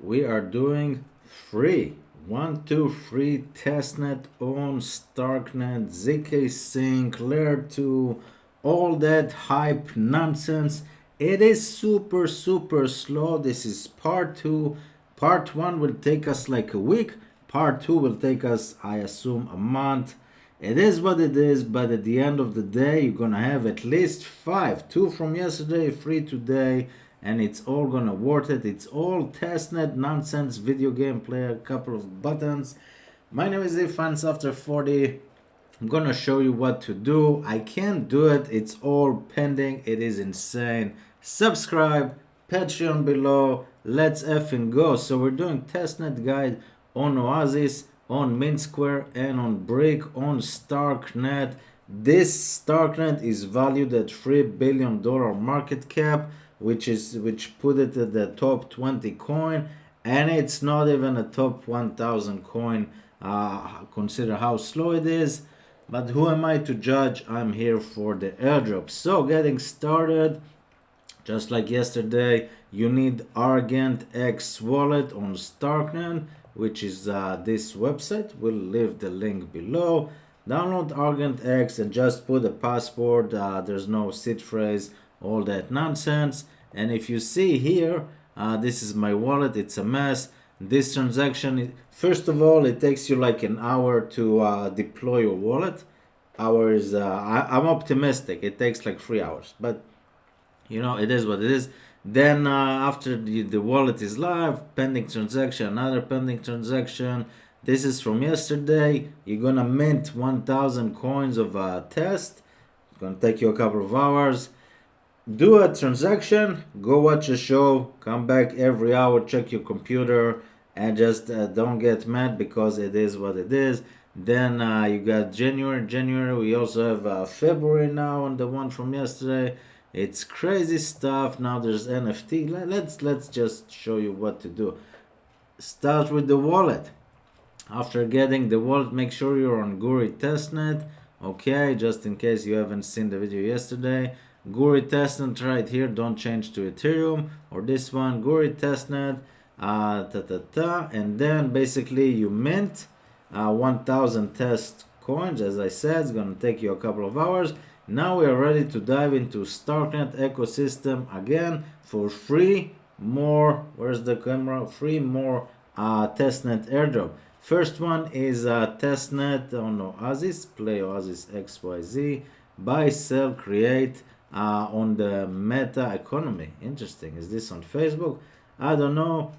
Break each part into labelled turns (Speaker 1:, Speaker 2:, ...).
Speaker 1: we are doing free 1 2 3 testnet on Starknet, ZK Sync, Layer2, all that hype nonsense. It is super slow. This is part 2. Part 1 will take us like a week. Part 2 will take us, I assume, a month. It is what it is, but at the end of the day, you're gonna have at least 5. 2 from yesterday, 3 today, and it's all gonna worth it. It's all testnet nonsense, video game player, a couple of buttons. My name is Ifans after 40. I'm gonna show you what to do. I can't do it, it's all pending. It is insane. Subscribe, Patreon below. Let's effing go. So we're doing testnet guide on Oasis, on Mint Square, and on Brick, on Starknet. This Starknet is valued at $3 billion market cap, which put it at the top 20 coin, and it's not even a top 1000 coin. Consider how slow it is. But who am I to judge? I'm here for the airdrop. So getting started, just like yesterday, you need Argent X wallet on Starknet, which is this website. We'll leave the link below. Download Argent X and just put a password. There's no seed phrase, all that nonsense. And if you see here, this is my wallet. It's a mess. This transaction, first of all, it takes you like an hour to deploy your wallet. Hours, I'm optimistic. It takes like 3 hours, but you know, it is what it is. Then after the wallet is live, pending transaction, another pending transaction. This is from yesterday. You're gonna mint 1000 coins of test. It's gonna take you a couple of hours. Do a transaction, go watch a show, come back every hour, check your computer, and just don't get mad because it is what it is. Then you got January. We also have February now on the one from yesterday. It's crazy stuff. Now there's NFT. Let's just show you what to do. Start with the wallet. After getting the wallet, make sure you're on Guri Testnet. Okay, just in case you haven't seen the video yesterday. Guri Testnet right here. Don't change to Ethereum or this one. Guri Testnet. And then basically you mint 1000 test coins. As I said, it's gonna take you a couple of hours. Now we are ready to dive into Starknet ecosystem again for free more. Where's the camera? Free more testnet airdrop. First one is testnet on Oasis. Play Oasis XYZ. Buy, sell, create on the meta economy. Interesting. Is this on Facebook? I don't know.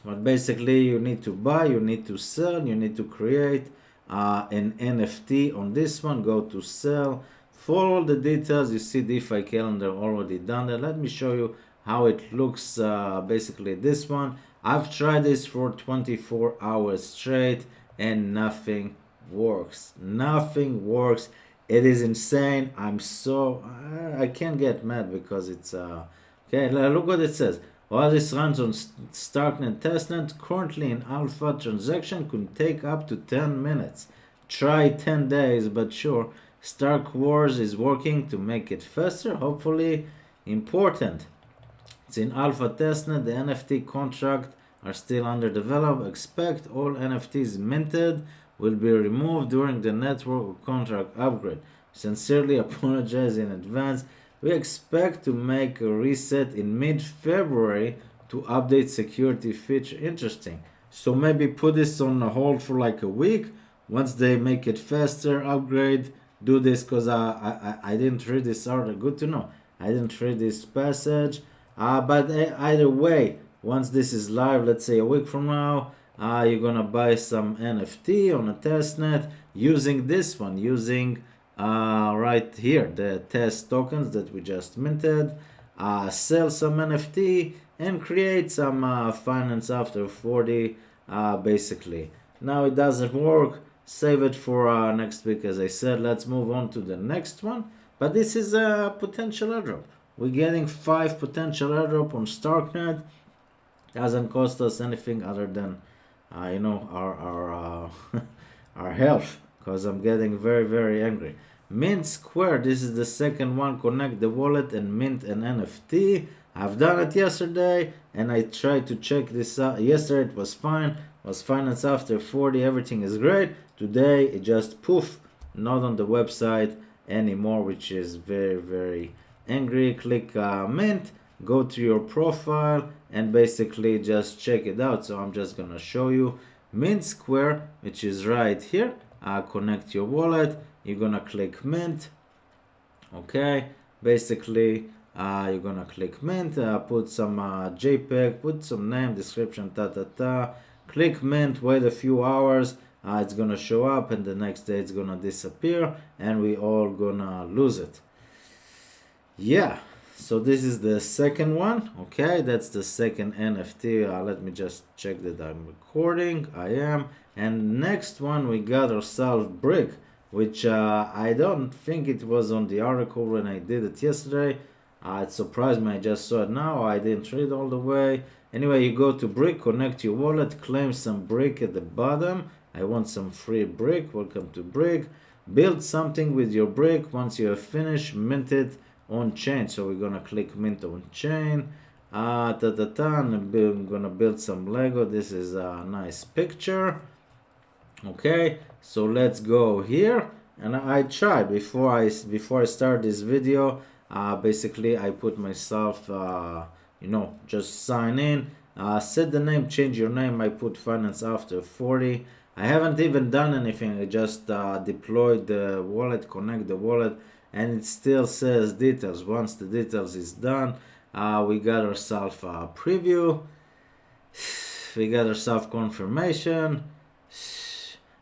Speaker 1: But basically, you need to buy, you need to sell, you need to create an NFT on this one. Go to sell. Follow the details. You see DeFi calendar already done there. Let me show you how it looks. Basically, this one. I've tried this for 24 hours straight and nothing works. Nothing works. It is insane. I can't get mad because it's okay. Look what it says. While this runs on Starknet testnet, currently in alpha, transaction could take up to 10 minutes. Try 10 days, but sure, Stark Wars is working to make it faster, hopefully. Important. It's in alpha testnet, the NFT contract are still under development. Expect all NFTs minted will be removed during the network contract upgrade. Sincerely apologize in advance. We expect to make a reset in mid-February to update security feature. Interesting. So maybe put this on hold for like a week. Once they make it faster, upgrade, do this, because I didn't read this article. Good to know. I didn't read this passage. But either way, once this is live, let's say a week from now, you're gonna buy some NFT on a testnet using this one, using right here the test tokens that we just minted, sell some NFT and create some finance after 40. Basically, now it doesn't work. Save it for next week. As I said, let's move on to the next one. But this is a potential airdrop. We're getting 5 potential airdrop on Starknet. Doesn't cost us anything other than our our health, because I'm getting very angry. Mint Square, this is the second one. Connect the wallet and mint an NFT. I've done it yesterday, and I tried to check this out. Yesterday it was fine, was finance after 40, everything is great. Today it just poof, not on the website anymore, which is very, very angry. Click mint, go to your profile, and basically just check it out. So I'm just gonna show you mint square, which is right here. Connect your wallet, you're gonna click mint. Okay, basically you're gonna click mint, put some JPEG, put some name, description, click mint, wait a few hours, it's gonna show up, and the next day it's gonna disappear, and we all gonna lose it. Yeah, so this is the second one. Okay, that's the second NFT. Let me just check that I'm recording. I am. And next one, we got ourselves brick, which I don't think it was on the article when I did it yesterday. It surprised me. I just saw it now. I didn't read all the way. Anyway, you go to brick, connect your wallet, claim some brick at the bottom. I want some free brick. Welcome to brick. Build something with your brick. Once you have finished, mint it on chain. So we're gonna click mint on chain. I'm gonna build some Lego. This is a nice picture. Okay, so let's go here, and I try before I start this video. Basically I put myself just sign in, set the name, change your name. I put finance after 40. I haven't even done anything. I just deployed the wallet, connect the wallet, and it still says details. Once the details is done, we got ourselves a preview, we got ourselves confirmation,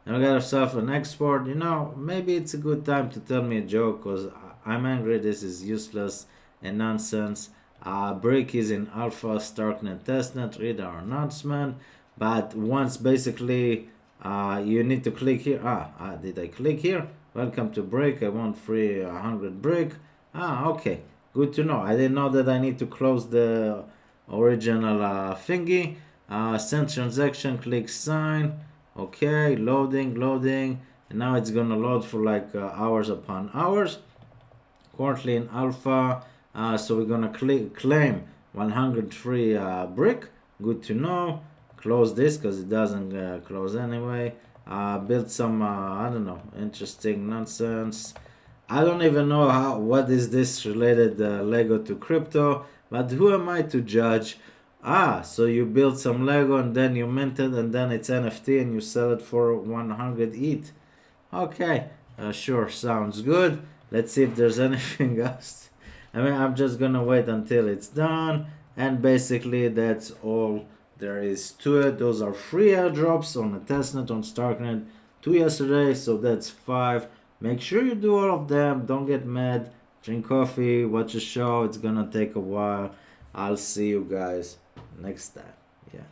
Speaker 1: and we got ourselves an export. Maybe it's a good time to tell me a joke, because I'm angry. This is useless and nonsense. Brick is in alpha, Starknet testnet. Read our announcement. But once basically you need to click here. Did I click here? Welcome to brick. I want free 100 brick. Okay, good to know. I didn't know that I need to close the original thingy. Send transaction, click sign. Okay, loading, and now it's gonna load for like hours upon hours. Currently in alpha, so we're gonna claim 100 free brick. Good to know. Close this because it doesn't close anyway. Build some I don't know, interesting nonsense. I don't even know what is this related Lego to crypto, but who am I to judge? So you build some Lego and then you mint it, and then it's NFT and you sell it for 100 ETH. Okay, sure, sounds good. Let's see if there's anything else. I'm just gonna wait until it's done, and basically that's all there is to it. Those are free airdrops on the testnet on Starknet 2 yesterday, so that's 5. Make sure you do all of them. Don't get mad. Drink coffee, watch a show. It's gonna take a while. I'll see you guys next time. Yeah.